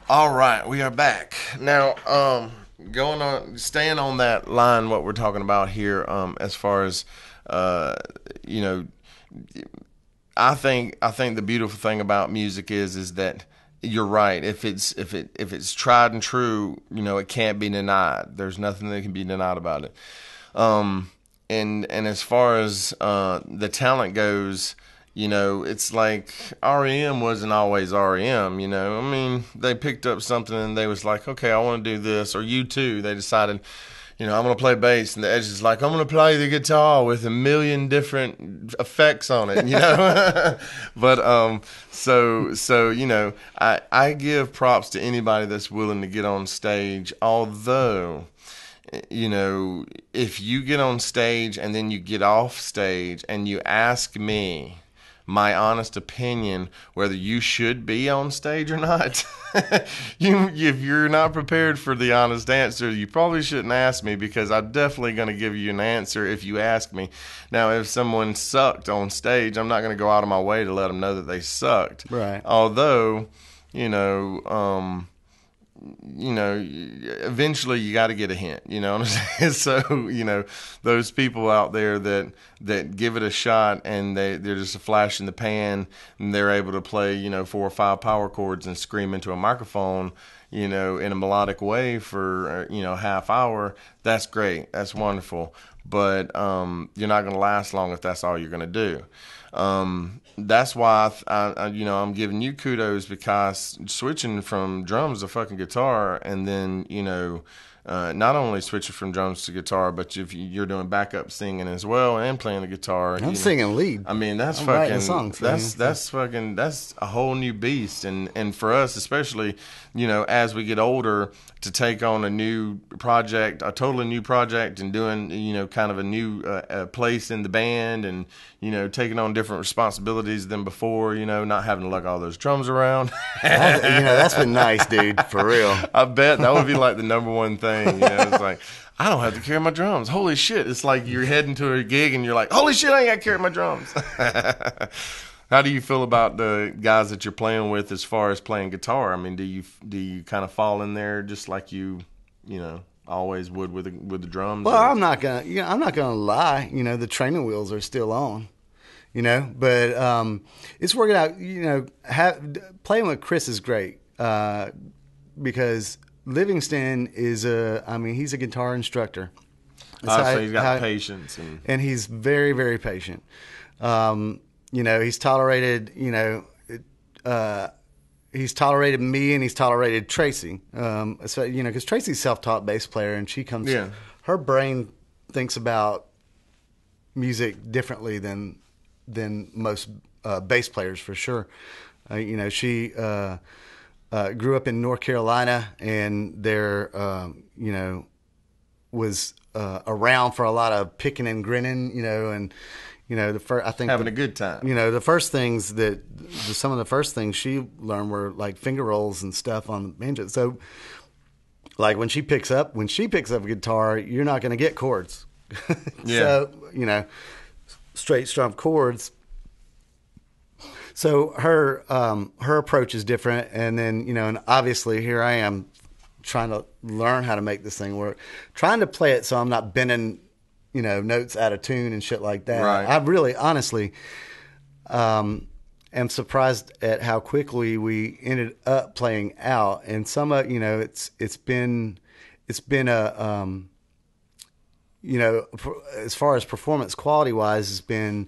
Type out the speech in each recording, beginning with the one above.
All right, we are back now. Staying on that line, what we're talking about here, as far as, uh, you know, I think the beautiful thing about music is that you're right. If it's tried and true, it can't be denied. There's nothing that can be denied about it. Um, and as far as the talent goes, it's like REM wasn't always REM. I mean, they picked up something and they was like, okay, I want to do this. Or U2, they decided, I'm going to play bass, and the Edge is like, I'm going to play the guitar with a million different effects on it. But I give props to anybody that's willing to get on stage. Although, if you get on stage and then you get off stage and you ask me my honest opinion whether you should be on stage or not, if you're not prepared for the honest answer, you probably shouldn't ask me, because I'm definitely going to give you an answer if you ask me. Now, if someone sucked on stage, I'm not going to go out of my way to let them know that they sucked. Right. Although, eventually you got to get a hint, you know what I'm saying? So, those people out there that give it a shot and they're just a flash in the pan, and they're able to play, 4 or 5 power chords and scream into a microphone, in a melodic way for, half hour. That's great. That's wonderful. But you're not going to last long if that's all you're going to do. That's why I'm giving you kudos, because switching from drums to fucking guitar, and then not only switching from drums to guitar, but if you're doing backup singing as well and playing the guitar, I'm singing lead. I mean, that's I'm fucking songs, that's a whole new beast, and for us especially, as we get older, to take on a new project, a totally new project, and doing kind of a new place in the band, and taking on different responsibilities than before, not having to lug all those drums around. That's been nice, dude, for real. I bet that would be like the number one thing. It's like, I don't have to carry my drums. Holy shit. It's like you're heading to a gig and you're like, holy shit, I ain't got to carry my drums. How do you feel about the guys that you're playing with as far as playing guitar? I mean, do you kind of fall in there just like you always would with the drums? Well, I'm not gonna lie. The training wheels are still on. But it's working out. Playing with Chris is great, because Livingston is he's a guitar instructor. So he's got patience, and he's very, very patient. He's tolerated, he's tolerated me, and he's tolerated Tracy. Because Tracy's self-taught bass player, and she comes, her brain thinks about music differently than most bass players, for sure. She grew up in North Carolina, and there, was around for a lot of picking and grinning, and I think having a good time. The first things some of the first things she learned were like finger rolls and stuff on the banjo. So, like when she picks up a guitar, you're not going to get chords. Yeah. So, straight strum chords. So her approach is different, and then and obviously here I am trying to learn how to make this thing work, trying to play it so I'm not bending notes out of tune and shit like that. Right. I really, honestly, am surprised at how quickly we ended up playing out, and some of it's been a as far as performance quality wise, has been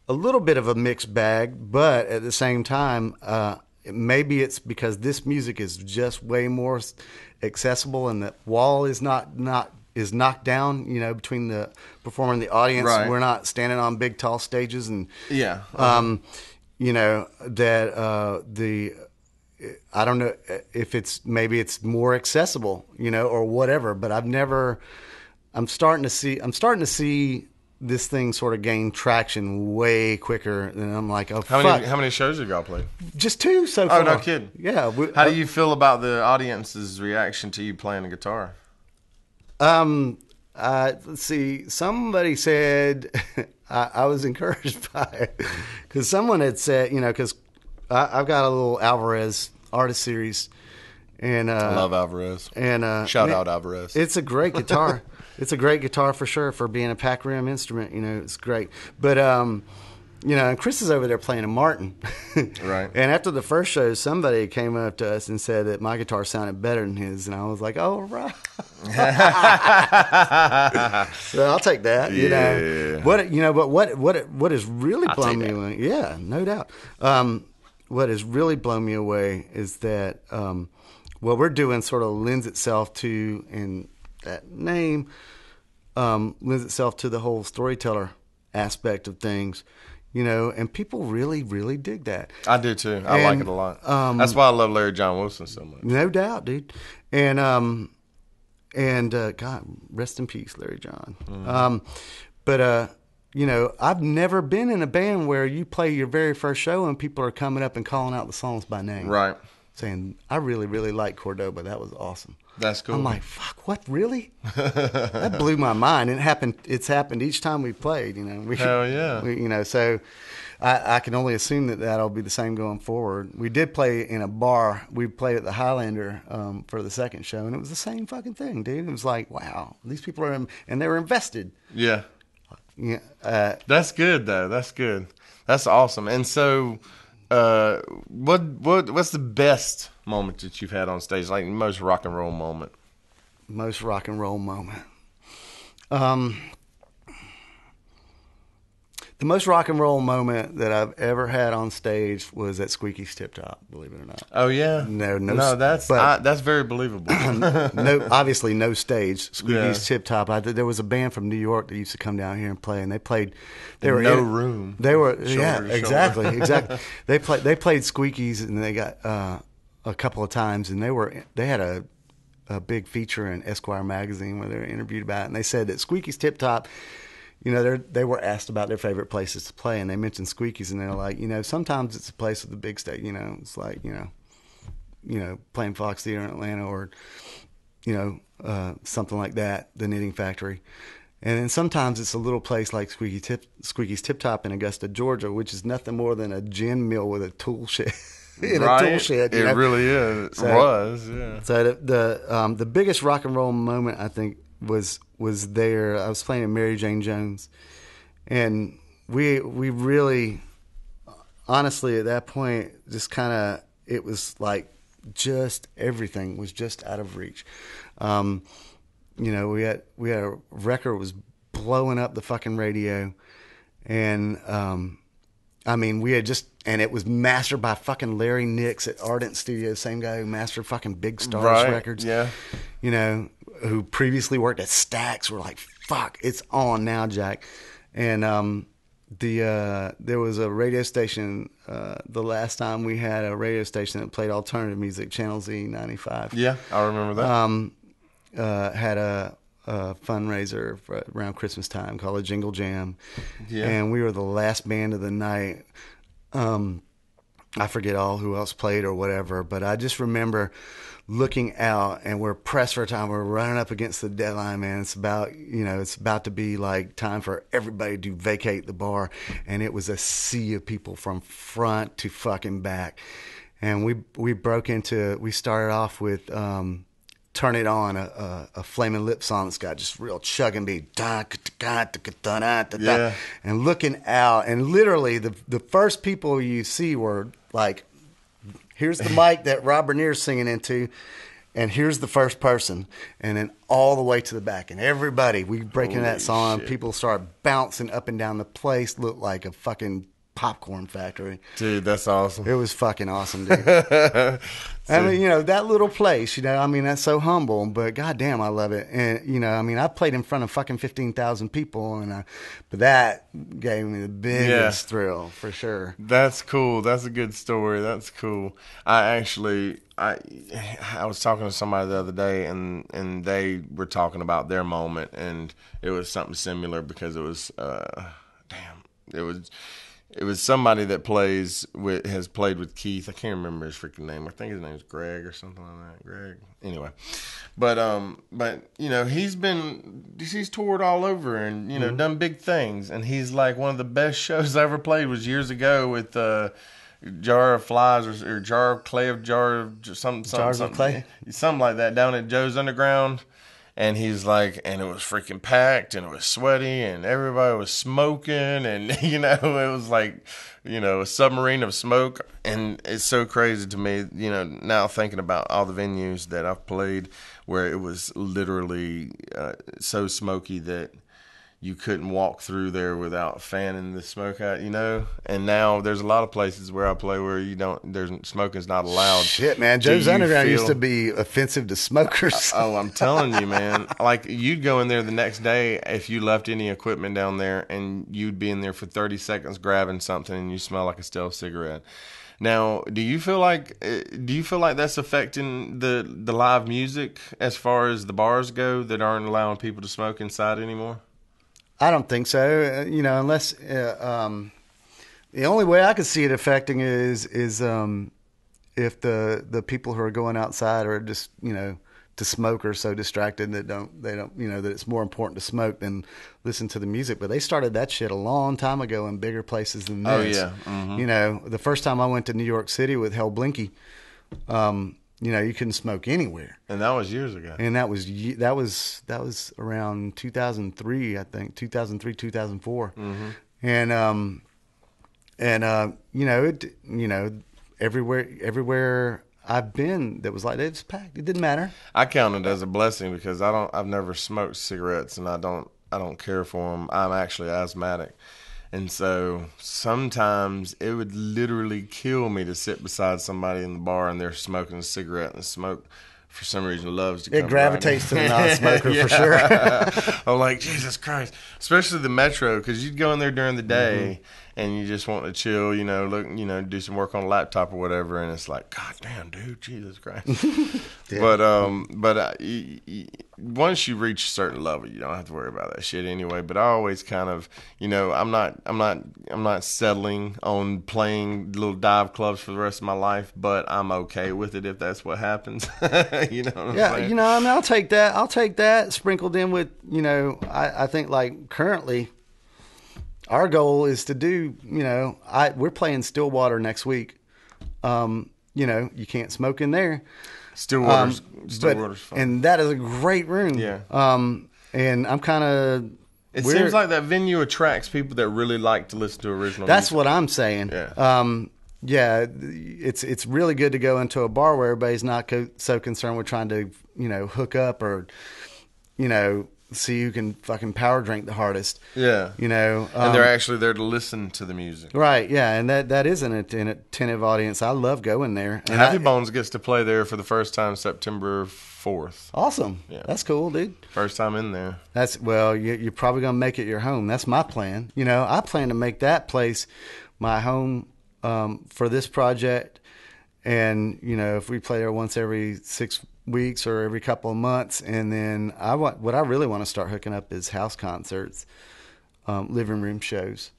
a little bit of a mixed bag, but at the same time, maybe it's because this music is just way more accessible, and the wall is not knocked down, between the performer and the audience. Right. We're not standing on big, tall stages, and yeah, I don't know if maybe it's more accessible, or whatever. But I'm starting to see this thing sort of gain traction way quicker than I'm like, oh, how fuck. many shows have y'all played? Just 2 so far. Oh, no kidding. Yeah. How do you feel about the audience's reaction to you playing the guitar? Let's see. Somebody said I was encouraged by it, because someone had said, because I've got a little Alvarez artist series, And I love Alvarez. And shout out Alvarez. It's a great guitar. It's a great guitar for sure for being a pack rim instrument. It's great. But and Chris is over there playing a Martin. Right. And after the first show, somebody came up to us and said that my guitar sounded better than his, and I was like, "Oh, right." So I'll take that. Yeah. What has really blown me away? Yeah, no doubt. What has really blown me away is that what we're doing sort of lends itself to, and that name lends itself to the whole storyteller aspect of things. And people really, really dig that. I do too. I like it a lot. That's why I love Larry John Wilson so much. No doubt, dude. And God, rest in peace, Larry John. But I've never been in a band where you play your very first show and people are coming up and calling out the songs by name. Right. Saying, I really, really like Cordoba. That was awesome. That's cool. I'm like, fuck, what, really? That blew my mind. It's happened each time we played, Hell yeah. So I can only assume that that'll be the same going forward. We did play in a bar. We played at the Highlander for the second show, and it was the same fucking thing, dude. It was like, wow, these people are, and they were invested. Yeah. Yeah. That's good, though. That's good. That's awesome. And so, what's the best moment that you've had on stage? Like most rock and roll moment. Most rock and roll moment. The most rock and roll moment that I've ever had on stage was at Squeaky's Tip Top, believe it or not. Oh yeah, no, that's very believable. Obviously no stage. Squeaky's Tip Top. There was a band from New York that used to come down here and play, and they played. They were room. They were shoulder exactly. They played Squeaky's, and they got a couple of times, and they had a big feature in Esquire magazine where they were interviewed about it, and they said that Squeaky's Tip Top. They were asked about their favorite places to play, and they mentioned Squeaky's, and they're like, sometimes it's a place with a big stage, it's like, playing Fox Theater in Atlanta or, something like that, the Knitting Factory. And then sometimes it's a little place like Squeaky's Tip Top in Augusta, Georgia, which is nothing more than a gin mill with a tool shed. It really is. It was, yeah. So the biggest rock and roll moment, I think, was there. I was playing at Mary Jane Jones, and we really, honestly, at that point, just kind of, it was like just everything was just out of reach. We had a record was blowing up the fucking radio, and we had just, and it was mastered by fucking Larry Nix at Ardent Studios, same guy who mastered fucking Big Stars records. Yeah. Who previously worked at Stax. Were like, fuck, it's on now, Jack. And there was a radio station, the last time we had a radio station that played alternative music, Channel Z 95. Yeah, I remember that. Had a fundraiser around Christmas time called a Jingle Jam. Yeah. And we were the last band of the night. I forget who else played or whatever, but I just remember looking out, and we're pressed for time. We're running up against the deadline, man. It's about to be like time for everybody to vacate the bar, and it was a sea of people from front to fucking back. And we started off with Turn It On, a Flaming Lips song that's got just real chugging beat. Yeah. And looking out, and literally the first people you see were like, here's the mic that Rob Bernier's singing into, and here's the first person, and then all the way to the back. And everybody, we break into that song, people start bouncing up and down the place, looked like a fucking popcorn factory. Dude, that's awesome. It was fucking awesome, dude. That little place, that's so humble, but goddamn, I love it. And, I played in front of fucking 15,000 people, but that gave me the biggest thrill, for sure. That's cool. That's a good story. That's cool. I was talking to somebody the other day, and they were talking about their moment, and it was something similar because it was, it was somebody that has played with Keith. I can't remember his freaking name. I think his name's Greg or something like that. Greg. Anyway, but he's toured all over and done big things. And he's like, one of the best shows I ever played was years ago with jar of flies or jar of clay of something Jars of clay, something like that down at Joe's Underground. And he's like, and it was freaking packed, and it was sweaty, and everybody was smoking, and it was like, a submarine of smoke. And it's so crazy to me, now thinking about all the venues that I've played where it was literally so smoky that you couldn't walk through there without fanning the smoke out, And now there's a lot of places where I play where smoking's not allowed. Shit, man. Joe's Underground used to be offensive to smokers. Oh, I'm telling you, man. Like, you'd go in there the next day if you left any equipment down there, and you'd be in there for 30 seconds grabbing something, and you smell like a stale cigarette. Now, do you feel like that's affecting the live music as far as the bars go that aren't allowing people to smoke inside anymore? I don't think so. Unless the only way I could see it affecting is if the people who are going outside are just to smoke are so distracted that they don't that it's more important to smoke than listen to the music. But they started that shit a long time ago in bigger places than this. Oh yeah. Mm-hmm. The first time I went to New York City with Hell Blinky, you couldn't smoke anywhere. And that was years ago. And that was around 2003, I think, 2003, 2004. Mm-hmm. And everywhere I've been that was like that, it's packed. It didn't matter. I count it as a blessing because I've never smoked cigarettes, and I don't care for them. I'm actually asthmatic. And so sometimes it would literally kill me to sit beside somebody in the bar and they're smoking a cigarette, and the smoke, for some reason, loves to come. It gravitates to the non-smoker for sure. I'm like, Jesus Christ. Especially the Metro, because you'd go in there during the day and you just want to chill, look, do some work on a laptop or whatever, and it's like, God damn, dude, Jesus Christ. Yeah. But once you reach a certain level, you don't have to worry about that shit anyway. But I always kind of, I'm not settling on playing little dive clubs for the rest of my life, but I'm okay with it if that's what happens. You know what I'm saying? I'll take that. I'll take that sprinkled in with, I think like currently our goal is to do, we're playing Stillwater next week. You can't smoke in there. Stillwater's fun. And that is a great room. Yeah. And I'm kind of... It seems like that venue attracts people that really like to listen to original music. That's what I'm saying. Yeah. It's really good to go into a bar where everybody's not so concerned with trying to, hook up or, see who can fucking power drink the hardest. Yeah. And they're actually there to listen to the music. Right, yeah. And that is an attentive audience. I love going there. And Happy Bones gets to play there for the first time September 4th. Awesome. Yeah. That's cool, dude. First time in there. You're probably going to make it your home. That's my plan. I plan to make that place my home for this project. And, if we play there once every 6 weeks or every couple of months, and then what I really want to start hooking up is house concerts, living room shows,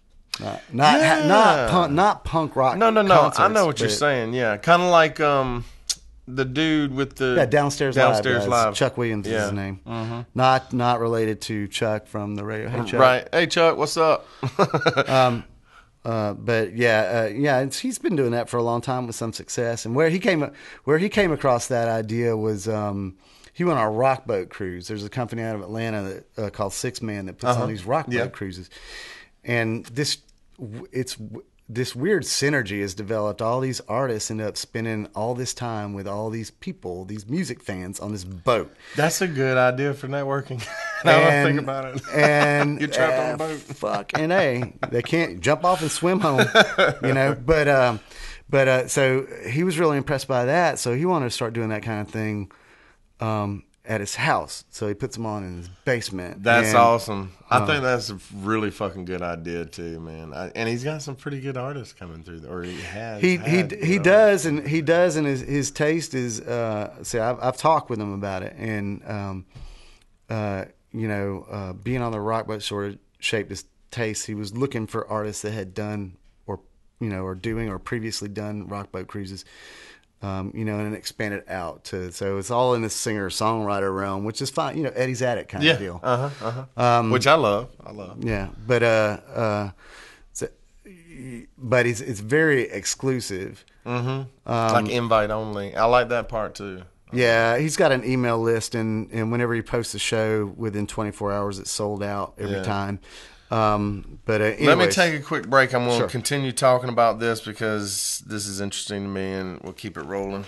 not punk rock. No. I know what you're saying. Yeah, kind of like the dude with the downstairs live. Chuck Williams is his name. Mm-hmm. Not related to Chuck from the radio. Hey, Chuck. Right. Hey Chuck, what's up? But he's been doing that for a long time with some success. And where he came across that idea was he went on a rock boat cruise. There's a company out of Atlanta that called Six Man that puts on these rock boat cruises, and this weird synergy has developed. All these artists end up spending all this time with all these people, these music fans on this boat. That's a good idea for networking. Now I think about it. And you're trapped on a boat. Fucking A. They can't jump off and swim home, But so he was really impressed by that. So he wanted to start doing that kind of thing at his house. So he puts them on in his basement. That's awesome. I think that's a really fucking good idea too, man. And he's got some pretty good artists coming through, or he has. He does, and his taste is. See, I've talked with him about it, and being on the rock boat sort of shaped his taste. He was looking for artists that had done or doing or previously done rock boat cruises. And expand it out so it's all in the singer-songwriter realm, which is fine. Eddie's Attic kind of deal. Which I love. Yeah, but but it's very exclusive. Like invite only. I like that part too. Yeah, he's got an email list, and whenever he posts a show, within 24 hours, it's sold out every time. But anyways, let me take a quick break. I'm going to Sure. continue talking about this because this is interesting to me, and we'll keep it rolling.